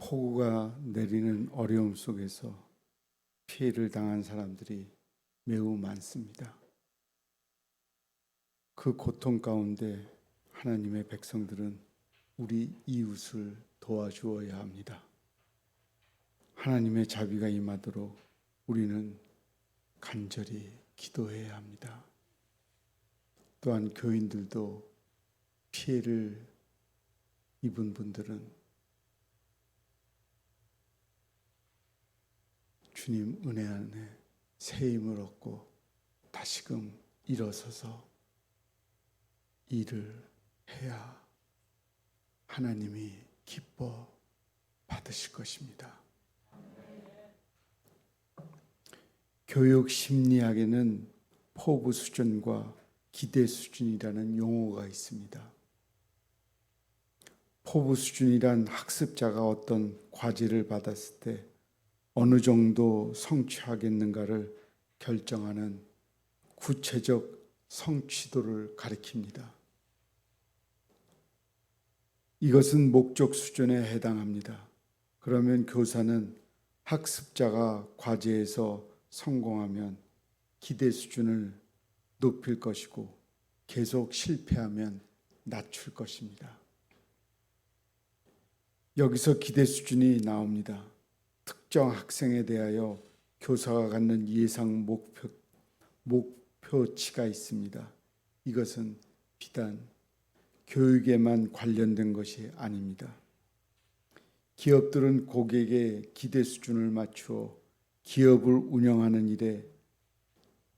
폭우가 내리는 어려움 속에서 피해를 당한 사람들이 매우 많습니다. 그 고통 가운데 하나님의 백성들은 우리 이웃을 도와주어야 합니다. 하나님의 자비가 임하도록 우리는 간절히 기도해야 합니다. 또한 교인들도 피해를 입은 분들은 주님 은혜 안에 새 힘을 얻고 다시금 일어서서 일을 해야 하나님이 기뻐 받으실 것입니다. 교육 심리학에는 포부 수준과 기대 수준이라는 용어가 있습니다. 포부 수준이란 학습자가 어떤 과제를 받았을 때 어느 정도 성취하겠는가를 결정하는 구체적 성취도를 가리킵니다. 이것은 목적 수준에 해당합니다. 그러면 교사는 학습자가 과제에서 성공하면 기대 수준을 높일 것이고 계속 실패하면 낮출 것입니다. 여기서 기대 수준이 나옵니다. 특정 학생에 대하여 교사가 갖는 예상 목표치가 있습니다. 이것은 비단 교육에만 관련된 것이 아닙니다. 기업들은 고객의 기대 수준을 맞추어 기업을 운영하는 일에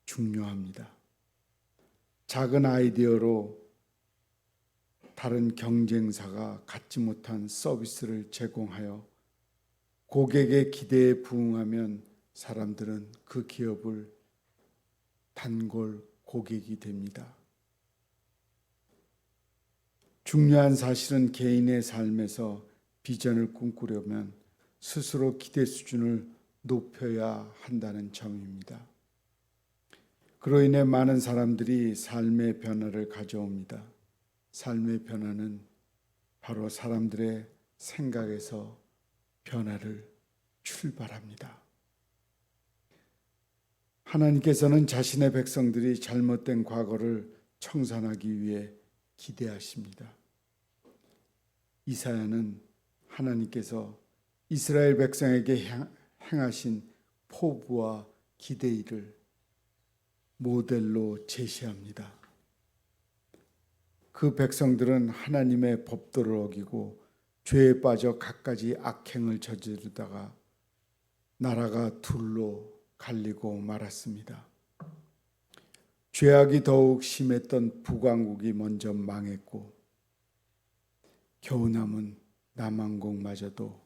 중요합니다. 작은 아이디어로 다른 경쟁사가 갖지 못한 서비스를 제공하여 고객의 기대에 부응하면 사람들은 그 기업을 단골 고객이 됩니다. 중요한 사실은 개인의 삶에서 비전을 꿈꾸려면 스스로 기대 수준을 높여야 한다는 점입니다. 그로 인해 많은 사람들이 삶의 변화를 가져옵니다. 삶의 변화는 바로 사람들의 생각에서 변화를 출발합니다. 하나님께서는 자신의 백성들이 잘못된 과거를 청산하기 위해 기대하십니다. 이사야는 하나님께서 이스라엘 백성에게 행하신 포부와 기대를 모델로 제시합니다. 그 백성들은 하나님의 법도를 어기고 죄에 빠져 갖가지 악행을 저지르다가 나라가 둘로 갈리고 말았습니다. 죄악이 더욱 심했던 북왕국이 먼저 망했고 겨우 남은 남왕국마저도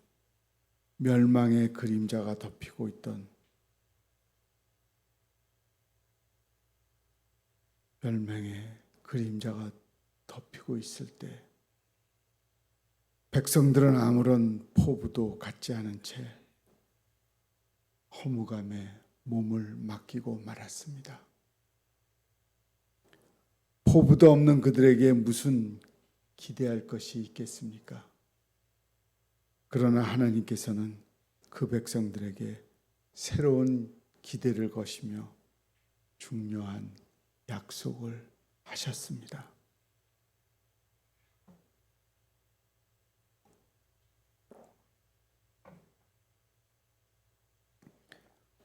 멸망의 그림자가 덮이고 있던 멸망의 그림자가 덮이고 있을 때 백성들은 아무런 포부도 갖지 않은 채 허무감에 몸을 맡기고 말았습니다. 포부도 없는 그들에게 무슨 기대할 것이 있겠습니까? 그러나 하나님께서는 그 백성들에게 새로운 기대를 거시며 중요한 약속을 하셨습니다.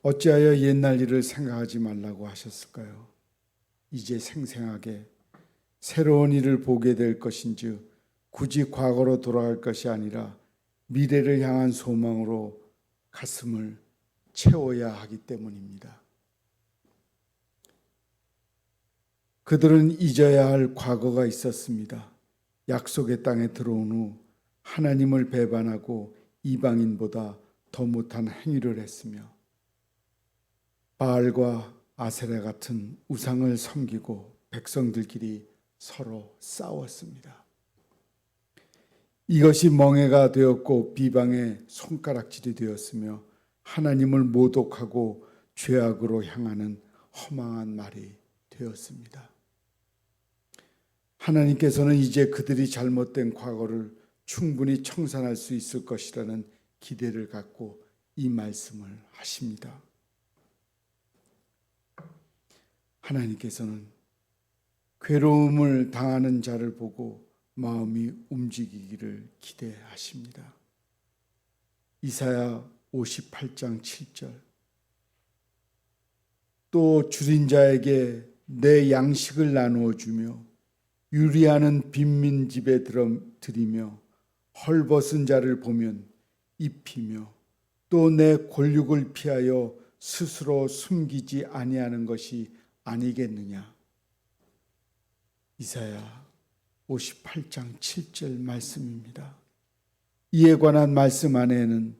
어찌하여 옛날 일을 생각하지 말라고 하셨을까요? 이제 생생하게 새로운 일을 보게 될 것인즉 굳이 과거로 돌아갈 것이 아니라 미래를 향한 소망으로 가슴을 채워야 하기 때문입니다. 그들은 잊어야 할 과거가 있었습니다. 약속의 땅에 들어온 후 하나님을 배반하고 이방인보다 더 못한 행위를 했으며 바알과 아세라 같은 우상을 섬기고 백성들끼리 서로 싸웠습니다. 이것이 멍해가 되었고 비방의 손가락질이 되었으며 하나님을 모독하고 죄악으로 향하는 허망한 말이 되었습니다. 하나님께서는 이제 그들이 잘못된 과거를 충분히 청산할 수 있을 것이라는 기대를 갖고 이 말씀을 하십니다. 하나님께서는 괴로움을 당하는 자를 보고 마음이 움직이기를 기대하십니다. 이사야 58장 7절. 또 줄인 자에게 내 양식을 나누어 주며 유리하는 빈민 집에 들이며 헐벗은 자를 보면 입히며 또 내 권력을 피하여 스스로 숨기지 아니하는 것이 아니겠느냐. 이사야 58장 7절 말씀입니다. 이에 관한 말씀 안에는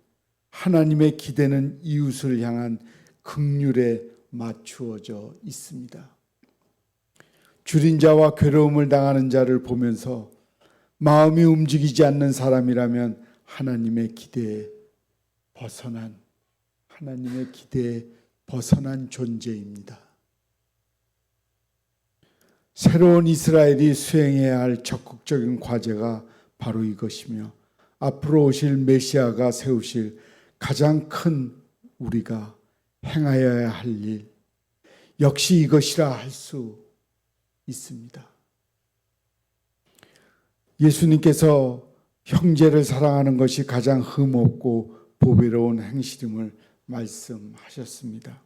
하나님의 기대는 이웃을 향한 긍휼에 맞추어져 있습니다. 줄인 자와 괴로움을 당하는 자를 보면서 마음이 움직이지 않는 사람이라면 하나님의 기대에 벗어난 존재입니다. 새로운 이스라엘이 수행해야 할 적극적인 과제가 바로 이것이며 앞으로 오실 메시아가 세우실 가장 큰 우리가 행하여야 할 일 역시 이것이라 할 수 있습니다. 예수님께서 형제를 사랑하는 것이 가장 흠없고 보배로운 행실임을 말씀하셨습니다.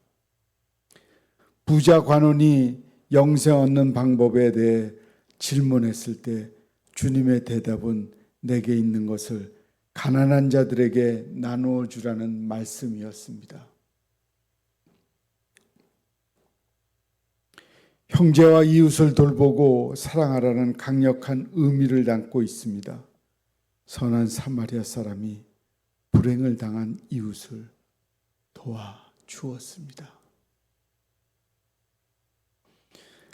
부자 관원이 영생 얻는 방법에 대해 질문했을 때 주님의 대답은 내게 있는 것을 가난한 자들에게 나누어 주라는 말씀이었습니다. 형제와 이웃을 돌보고 사랑하라는 강력한 의미를 담고 있습니다. 선한 사마리아 사람이 불행을 당한 이웃을 도와주었습니다.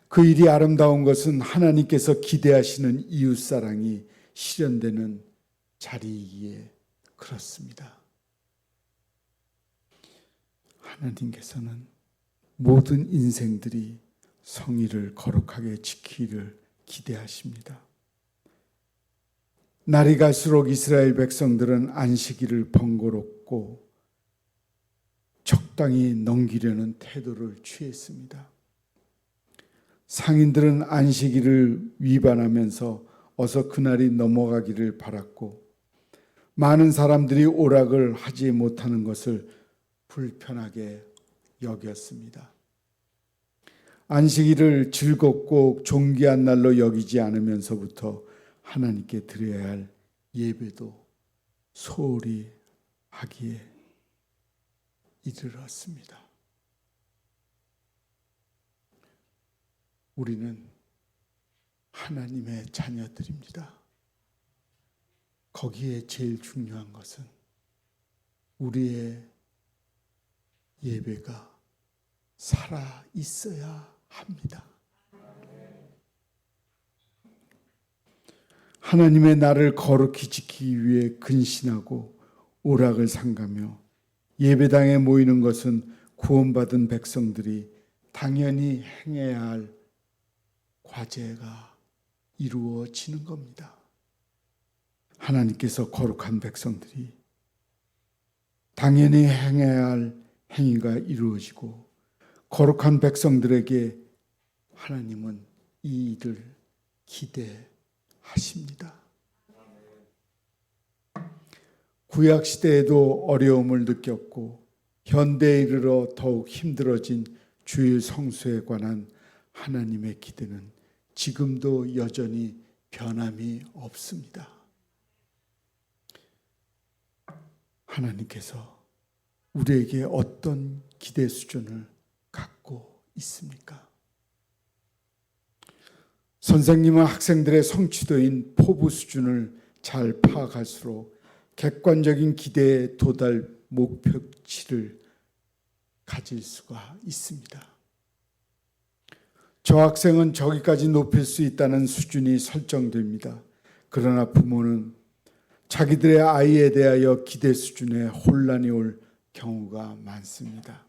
그 일이 아름다운 것은 하나님께서 기대하시는 이웃사랑이 실현되는 자리이기에 그렇습니다. 하나님께서는 모든 인생들이 성의를 거룩하게 지키기를 기대하십니다. 날이 갈수록 이스라엘 백성들은 안식일을 번거롭고 적당히 넘기려는 태도를 취했습니다. 상인들은 안식일을 위반하면서 어서 그날이 넘어가기를 바랐고 많은 사람들이 오락을 하지 못하는 것을 불편하게 여겼습니다. 안식일을 즐겁고 존귀한 날로 여기지 않으면서부터 하나님께 드려야 할 예배도 소홀히 하기에 이르렀습니다. 우리는 하나님의 자녀들입니다. 거기에 제일 중요한 것은 우리의 예배가 살아 있어야 합니다. 하나님의 나를 거룩히 지키기 위해 근신하고 오락을 삼가며 예배당에 모이는 것은 구원받은 백성들이 당연히 행해야 할 과제가 이루어지는 겁니다. 하나님께서 거룩한 백성들이 당연히 행해야 할 행위가 이루어지고 거룩한 백성들에게 하나님은 이 일을 기대하십니다. 구약 시대에도 어려움을 느꼈고 현대에 이르러 더욱 힘들어진 주일 성수에 관한 하나님의 기대는 지금도 여전히 변함이 없습니다. 하나님께서 우리에게 어떤 기대 수준을 갖고 있습니까? 선생님은 학생들의 성취도인 포부 수준을 잘 파악할수록 객관적인 기대에 도달 목표치를 가질 수가 있습니다. 저 학생은 저기까지 높일 수 있다는 수준이 설정됩니다. 그러나 부모는 자기들의 아이에 대하여 기대 수준에 혼란이 올 경우가 많습니다.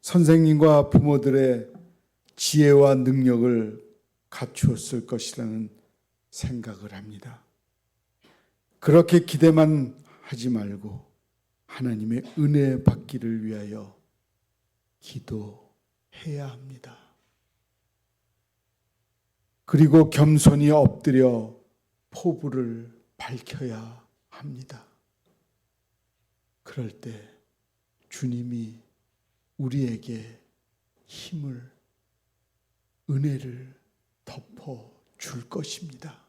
선생님과 부모들의 지혜와 능력을 갖추었을 것이라는 생각을 합니다. 그렇게 기대만 하지 말고 하나님의 은혜 받기를 위하여 기도해야 합니다. 그리고 겸손히 엎드려 포부를 밝혀야 합니다. 그럴 때 주님이 우리에게 힘을, 은혜를 덮어 줄 것입니다.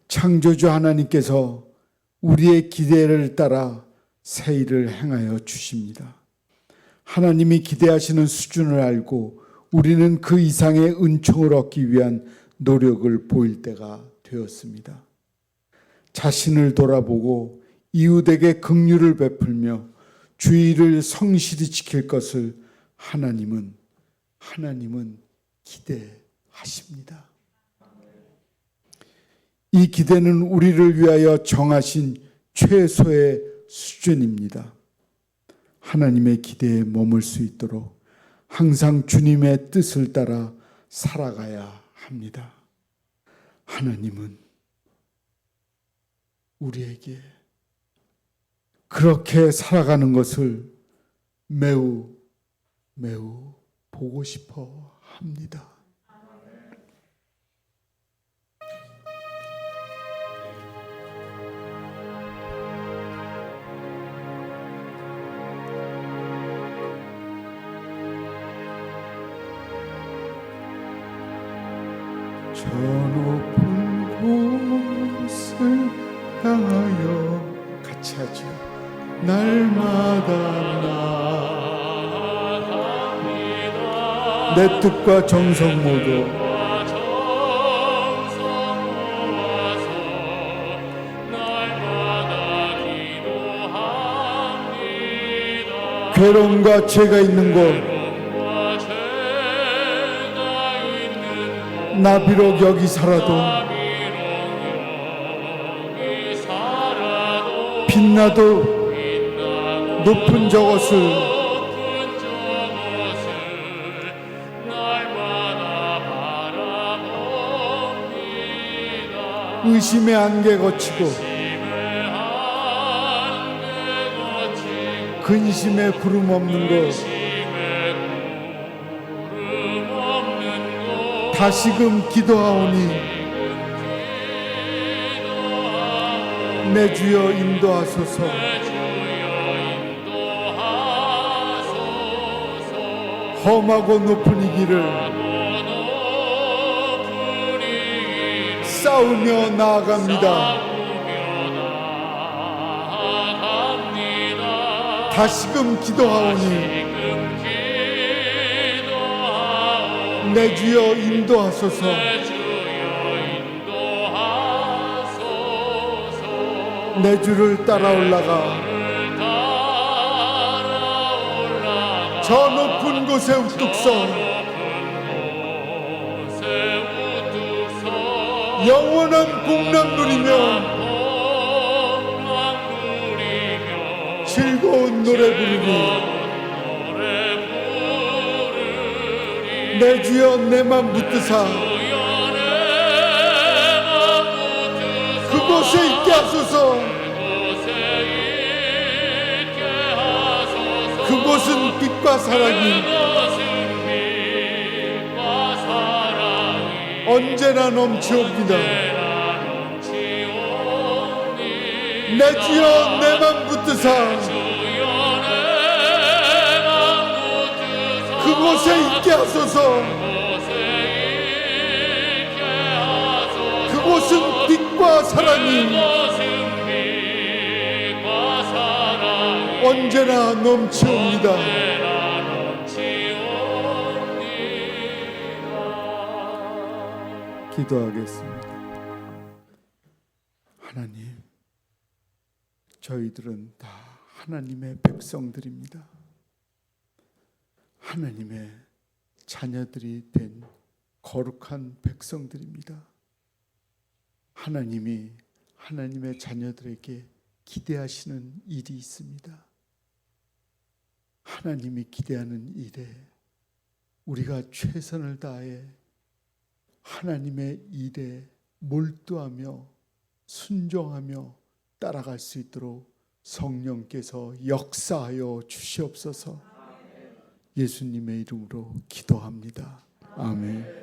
창조주 하나님께서 우리의 기대를 따라 새 일을 행하여 주십니다. 하나님이 기대하시는 수준을 알고 우리는 그 이상의 은총을 얻기 위한 노력을 보일 때가 되었습니다. 자신을 돌아보고 이웃에게 긍휼을 베풀며 주의를 성실히 지킬 것을 하나님은 기대하십니다. 이 기대는 우리를 위하여 정하신 최소의 수준입니다. 하나님의 기대에 머물 수 있도록 항상 주님의 뜻을 따라 살아가야 합니다. 하나님은 우리에게 그렇게 살아가는 것을 매우 보고 싶어 합니다. 저 높은 곳을 향하여 같이 하죠. 날마다 나아갑니다. 내 뜻과 정성 모두 괴로움과 죄가 있는 곳 나 비록 여기 살아도 빛나도 높은 저것을 의심의 안개 거치고 근심의 구름 없는 곳 다시금 기도하오니 내 주여 인도하소서. 험하고 높은 이 길을 싸우며 나아갑니다. 다시금 기도하오니 내 주여 인도하소서. 내 주를 따라 올라가 저 높은 곳에 우뚝 서 영원한 복락 누리며 즐거운 노래 부르니 내 주여 내 맘 붙드사 그곳에 있게 하소서. 그곳은 빛과 사랑이 언제나 넘치옵니다. 내 주여 내 맘 붙드사 그곳에 있게 하소서. 그곳은 빛과 사랑이 언제나 넘치옵니다. 기도하겠습니다. 하나님, 저희들은 다 하나님의 백성들입니다. 하나님의 자녀들이 된 거룩한 백성들입니다. 하나님이 하나님의 자녀들에게 기대하시는 일이 있습니다. 하나님이 기대하는 일에 우리가 최선을 다해 하나님의 일에 몰두하며 순종하며 따라갈 수 있도록 성령께서 역사하여 주시옵소서. 예수님의 이름으로 기도합니다. 아멘.